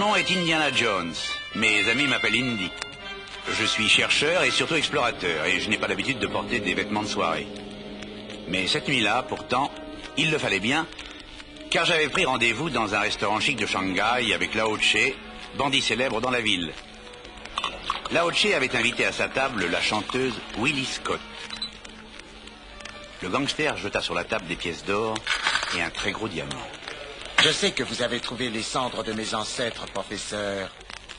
nom est Indiana Jones. Mes amis m'appellent Indy. Je suis chercheur et surtout explorateur, et je n'ai pas l'habitude de porter des vêtements de soirée. Mais cette nuit-là, pourtant, il le fallait bien, car j'avais pris rendez-vous dans un restaurant chic de Shanghai avec Lao Che, bandit célèbre dans la ville. Lao Che avait invité à sa table la chanteuse Willie Scott. Le gangster jeta sur la table des pièces d'or et un très gros diamant. Je sais que vous avez trouvé les cendres de mes ancêtres, professeur.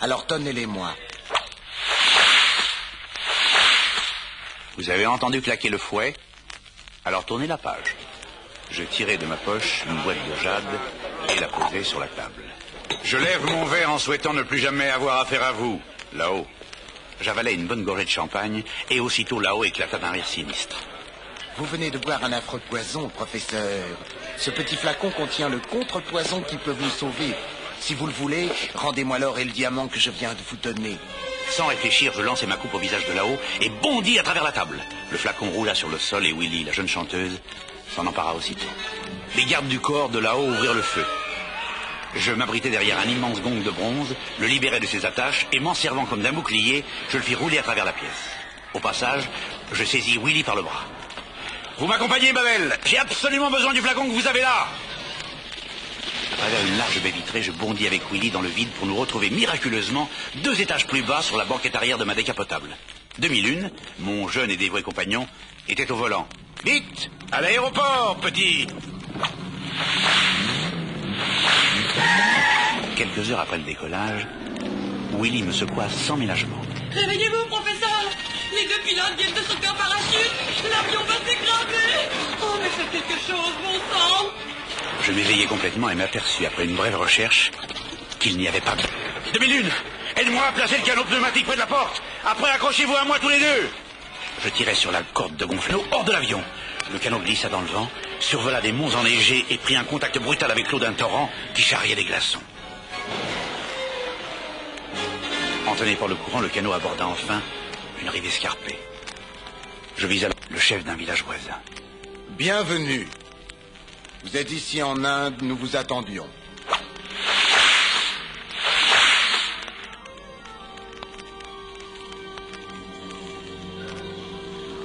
Alors donnez-les-moi. Vous avez entendu claquer le fouet? Alors tournez la page. Je tirai de ma poche une boîte de jade et la posai sur la table. Je lève mon verre en souhaitant ne plus jamais avoir affaire à vous, là-haut. J'avalai une bonne gorgée de champagne et aussitôt là-haut éclata d'un rire sinistre. Vous venez de boire un affreux poison, professeur. Ce petit flacon contient le contre-poison qui peut vous sauver. Si vous le voulez, rendez-moi l'or et le diamant que je viens de vous donner. Sans réfléchir, je lançai ma coupe au visage de là-haut et bondis à travers la table. Le flacon roula sur le sol et Willie, la jeune chanteuse, s'en empara aussitôt. Les gardes du corps de là-haut ouvrirent le feu. Je m'abritai derrière un immense gong de bronze, le libérai de ses attaches et m'en servant comme d'un bouclier, je le fis rouler à travers la pièce. Au passage, je saisis Willie par le bras. Vous m'accompagnez, Babel? J'ai absolument besoin du flacon que vous avez là. À travers une large baie vitrée, je bondis avec Willie dans le vide pour nous retrouver miraculeusement 2 étages plus bas sur la banquette arrière de ma décapotable. Demi-lune, mon jeune et dévoué compagnon, était au volant. Vite, à l'aéroport, petit! Quelques heures après le décollage, Willie me secoua sans ménagement. Réveillez-vous, professeur! Les 2 pilotes viennent de sauter en parachute! L'avion va s'écraser! Oh, mais c'est quelque chose, bon sang! Je m'éveillai complètement et m'aperçus, après une brève recherche, qu'il n'y avait pas... Demi-lune! Aide-moi à placer le canot pneumatique près de la porte! Après, accrochez-vous à moi tous les deux! Je tirai sur la corde de gonflement hors de l'avion. Le canot glissa dans le vent, survola des monts enneigés et prit un contact brutal avec l'eau d'un torrent qui charriait des glaçons. Entraîné par le courant, le canot aborda enfin une rive escarpée. Je vis alors le chef d'un village voisin. Bienvenue. Vous êtes ici en Inde, nous vous attendions.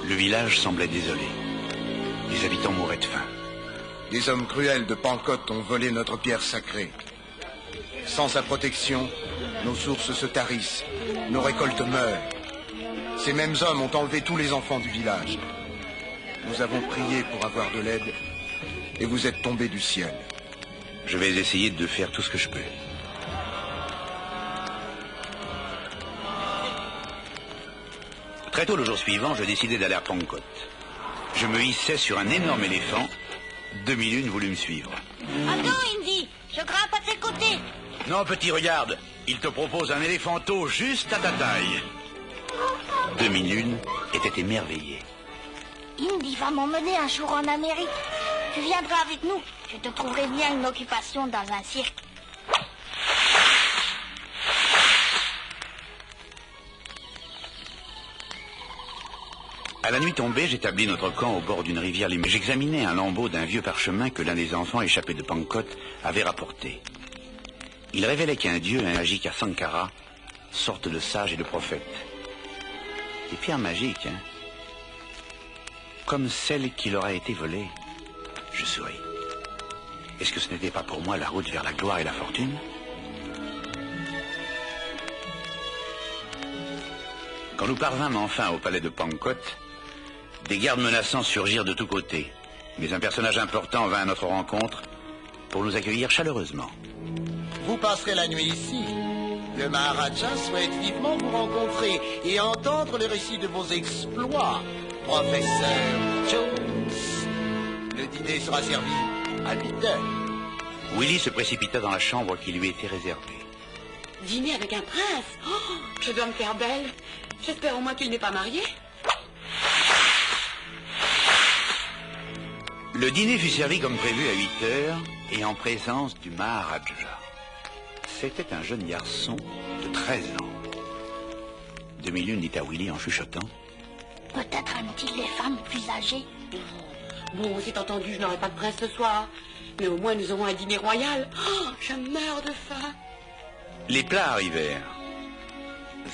Le village semblait désolé. Les habitants mouraient de faim. Des hommes cruels de Pankot ont volé notre pierre sacrée. Sans sa protection, nos sources se tarissent, nos récoltes meurent. Ces mêmes hommes ont enlevé tous les enfants du village. Nous avons prié pour avoir de l'aide, et vous êtes tombés du ciel. Je vais essayer de faire tout ce que je peux. Très tôt le jour suivant, je décidai d'aller à Pankot. Je me hissai sur un énorme éléphant. Demi-lune voulut me suivre. Attends, Indy, je grimpe à tes côtés. Non, petit, regarde. Il te propose un éléphanteau juste à ta taille. Demi-lune était émerveillée. Indy va m'emmener un jour en Amérique. Tu viendras avec nous. Je te trouverai bien une occupation dans un cirque. À la nuit tombée, j'établis notre camp au bord d'une rivière limitée. J'examinais un lambeau d'un vieux parchemin que l'un des enfants échappés de Pankot avait rapporté. Il révélait qu'un dieu magique à Sankara, sorte de sage et de prophète. Des pierres magiques, hein? Comme celle qui leur a été volée. Je souris. Est-ce que ce n'était pas pour moi la route vers la gloire et la fortune? Quand nous parvînmes enfin au palais de Pankot, des gardes menaçants surgirent de tous côtés. Mais un personnage important vint à notre rencontre pour nous accueillir chaleureusement. Vous passerez la nuit ici. Le Maharaja souhaite vivement vous rencontrer et entendre le récit de vos exploits, professeur Jones. Le dîner sera servi à 8h. Willie se précipita dans la chambre qui lui était réservée. Dîner avec un prince? Oh, je dois me faire belle. J'espère au moins qu'il n'est pas marié. Le dîner fut servi comme prévu à 8h et en présence du Maharaja. C'était un jeune garçon de 13 ans. Demi-lune dit à Willie en chuchotant. Peut-être aime-t-il les femmes plus âgées. Bon, c'est entendu, je n'aurai pas de prince ce soir. Mais au moins, nous aurons un dîner royal. Oh, je meurs de faim. Les plats arrivèrent.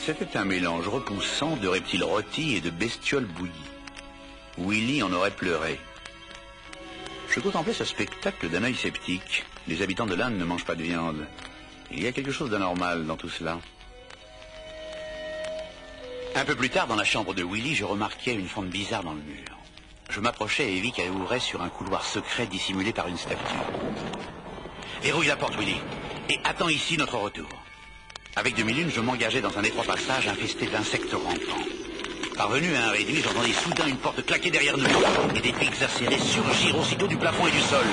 C'était un mélange repoussant de reptiles rôtis et de bestioles bouillies. Willy en aurait pleuré. Je contemplais ce spectacle d'un œil sceptique. Les habitants de l'Inde ne mangent pas de viande. Il y a quelque chose d'anormal dans tout cela. Un peu plus tard, dans la chambre de Willy, je remarquai une fente bizarre dans le mur. Je m'approchai et vis qu'elle ouvrait sur un couloir secret dissimulé par une statue. Verrouille la porte, Willy, et attends ici notre retour. Avec demi-lune, je m'engageai dans un étroit passage infesté d'insectes rampants. Parvenu à un réduit, j'entendis soudain une porte claquer derrière nous et des pics acérés surgir aussitôt du plafond et du sol.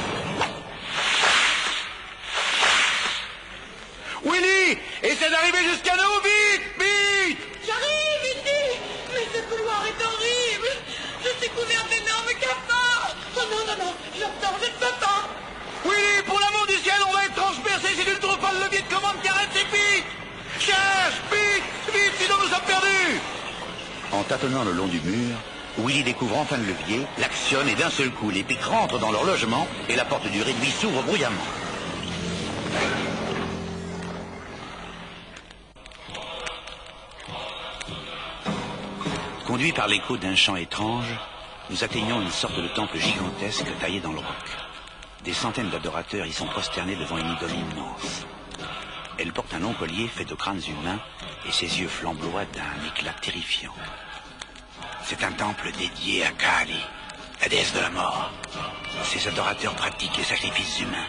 Willy, essaie d'arriver jusqu'à nous, vite, vite! J'arrive ici! Mais ce couloir est horrible! Je suis couvert d'énormes cafards! Oh non, non, non! J'entends, je ne peux pas! Willy, pour l'amour du ciel, on va être transpercé si tu ne trouves pas le levier de commande qui arrête ces pics! Cherche, vite, vite, sinon nous sommes perdus! En tâtonnant le long du mur, Willy découvre enfin le levier, l'actionne et d'un seul coup, les pics rentrent dans leur logement et la porte du réduit s'ouvre bruyamment. Conduits par l'écho d'un chant étrange, nous atteignons une sorte de temple gigantesque taillé dans le roc. Des centaines d'adorateurs y sont prosternés devant une idole immense. Elle porte un long collier fait de crânes humains et ses yeux flamboient d'un éclat terrifiant. C'est un temple dédié à Kali, la déesse de la mort. Ses adorateurs pratiquent les sacrifices humains.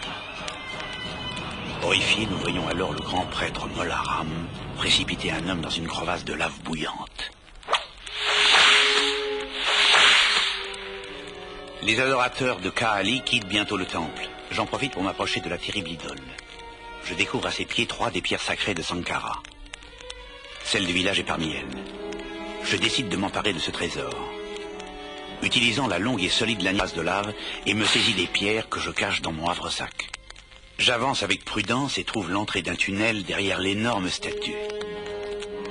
Horrifiés, nous voyons alors le grand prêtre Molaram précipiter un homme dans une crevasse de lave bouillante. Les adorateurs de Kali quittent bientôt le temple. J'en profite pour m'approcher de la terrible idole. Je découvre à ses pieds 3 des pierres sacrées de Sankara. Celle du village est parmi elles. Je décide de m'emparer de ce trésor. Utilisant la longue et solide lanière de lave et me saisis des pierres que je cache dans mon havre-sac. J'avance avec prudence et trouve l'entrée d'un tunnel derrière l'énorme statue.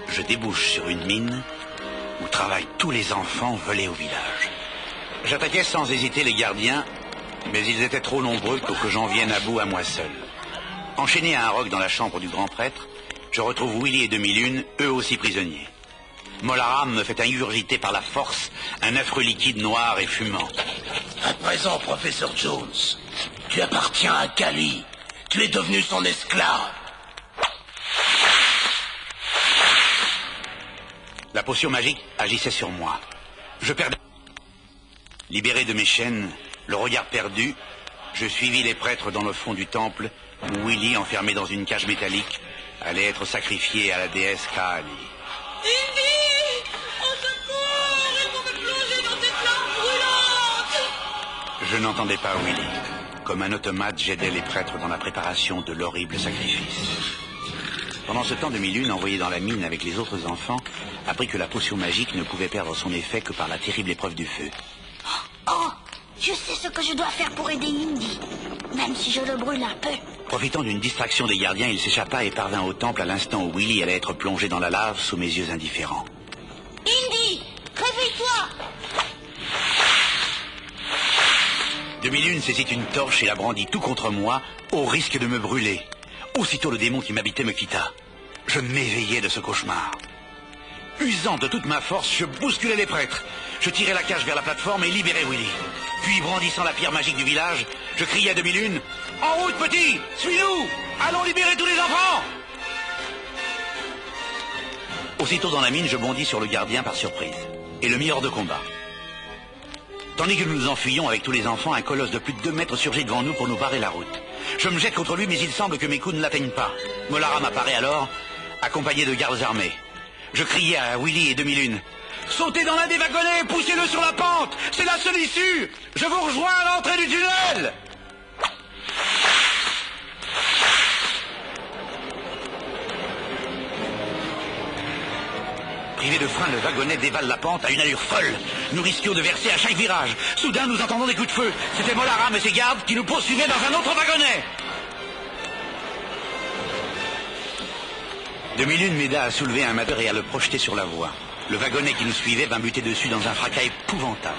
Je débouche sur une mine où travaillent tous les enfants volés au village. J'attaquais sans hésiter les gardiens, mais ils étaient trop nombreux pour que j'en vienne à bout à moi seul. Enchaîné à un roc dans la chambre du grand prêtre, je retrouve Willy et Demi-Lune, eux aussi prisonniers. Molaram me fait ingurgiter par la force un affreux liquide noir et fumant. À présent, professeur Jones, tu appartiens à Kali. Tu es devenu son esclave. La potion magique agissait sur moi. Je perdais. Libéré de mes chaînes, le regard perdu, je suivis les prêtres dans le fond du temple où Willy, enfermé dans une cage métallique, allait être sacrifié à la déesse Kali. Indy! Au secours! Ils vont me plonger dans cette flamme brûlante! Je n'entendais pas Willy. Comme un automate, j'aidais les prêtres dans la préparation de l'horrible sacrifice. Pendant ce temps, Demi-Lune, envoyé dans la mine avec les autres enfants, apprit que la potion magique ne pouvait perdre son effet que par la terrible épreuve du feu. Oh, je sais ce que je dois faire pour aider Indy, même si je le brûle un peu. Profitant d'une distraction des gardiens, il s'échappa et parvint au temple à l'instant où Willy allait être plongé dans la lave sous mes yeux indifférents. Indy, réveille-toi! Demi-Lune saisit une torche et la brandit tout contre moi, au risque de me brûler. Aussitôt le démon qui m'habitait me quitta. Je m'éveillai de ce cauchemar. Usant de toute ma force, je bousculai les prêtres. Je tirai la cage vers la plateforme et libérai Willy. Puis, brandissant la pierre magique du village, je criai à Demi-Lune, « En route, petit! Suis-nous! Allons libérer tous les enfants !» Aussitôt dans la mine, je bondis sur le gardien par surprise et le mis hors de combat. Tandis que nous nous enfuyions avec tous les enfants, un colosse de plus de 2 mètres surgit devant nous pour nous barrer la route. Je me jette contre lui, mais il semble que mes coups ne l'atteignent pas. Molaram apparaît alors, accompagné de gardes armés. Je criai à Willy et Demi-Lune, « Sautez dans l'un des wagonnets, poussez-le sur la pente! C'est la seule issue! Je vous rejoins à l'entrée du tunnel !» Privé de frein, le wagonnet dévale la pente à une allure folle. Nous risquions de verser à chaque virage. Soudain, nous entendons des coups de feu. C'était Molaram et ses gardes qui nous poursuivaient dans un autre wagonnet. Demi-Lune m'aida à soulever un mateur et à le projeter sur la voie. Le wagonnet qui nous suivait vint buter dessus dans un fracas épouvantable.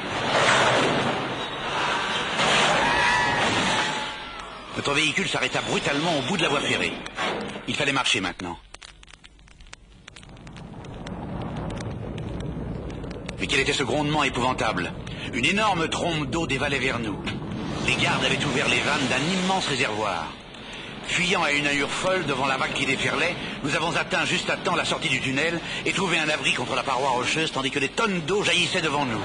Notre véhicule s'arrêta brutalement au bout de la voie ferrée. Il fallait marcher maintenant. Mais quel était ce grondement épouvantable? Une énorme trombe d'eau dévalait vers nous. Les gardes avaient ouvert les vannes d'un immense réservoir. Fuyant à une allure folle devant la vague qui déferlait, nous avons atteint juste à temps la sortie du tunnel et trouvé un abri contre la paroi rocheuse tandis que des tonnes d'eau jaillissaient devant nous.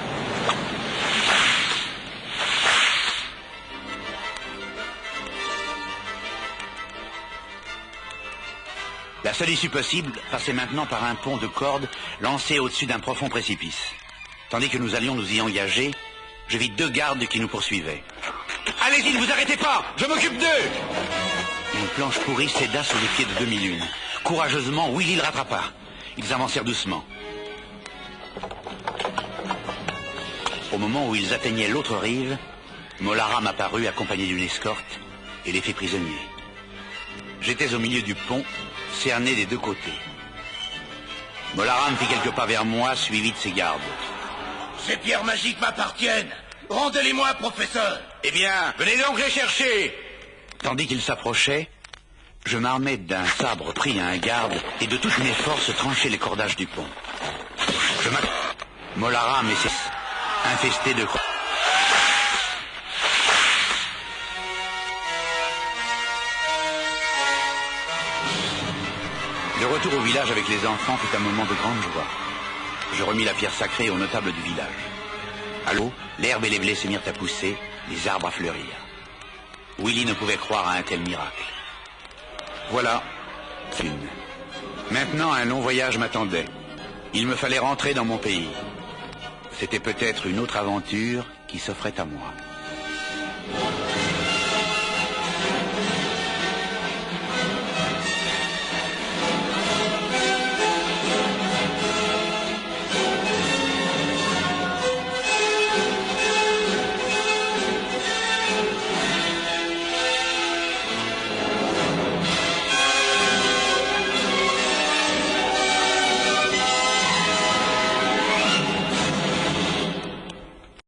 La seule issue possible passait maintenant par un pont de cordes lancé au-dessus d'un profond précipice. Tandis que nous allions nous y engager, je vis 2 gardes qui nous poursuivaient. « Allez-y, ne vous arrêtez pas! Je m'occupe d'eux !» Une planche pourrie céda sous les pieds de demi-lune. Courageusement, Willy le rattrapa. Ils avancèrent doucement. Au moment où ils atteignaient l'autre rive, Molaram apparut accompagné d'une escorte et les fit prisonniers. J'étais au milieu du pont, cerné des 2 côtés. Molaram fit quelques pas vers moi, suivi de ses gardes. Ces pierres magiques m'appartiennent. Rendez-les-moi, professeur. Eh bien, venez donc les chercher. Tandis qu'il s'approchait, je m'armai d'un sabre pris à un garde et de toutes mes forces tranchai les cordages du pont. Molaram et ses infestés de croix. Le retour au village avec les enfants fut un moment de grande joie. Je remis la pierre sacrée aux notables du village. À l'eau, l'herbe et les blés se mirent à pousser, les arbres à fleurir. Willy ne pouvait croire à un tel miracle. Voilà, une. Maintenant, un long voyage m'attendait. Il me fallait rentrer dans mon pays. C'était peut-être une autre aventure qui s'offrait à moi.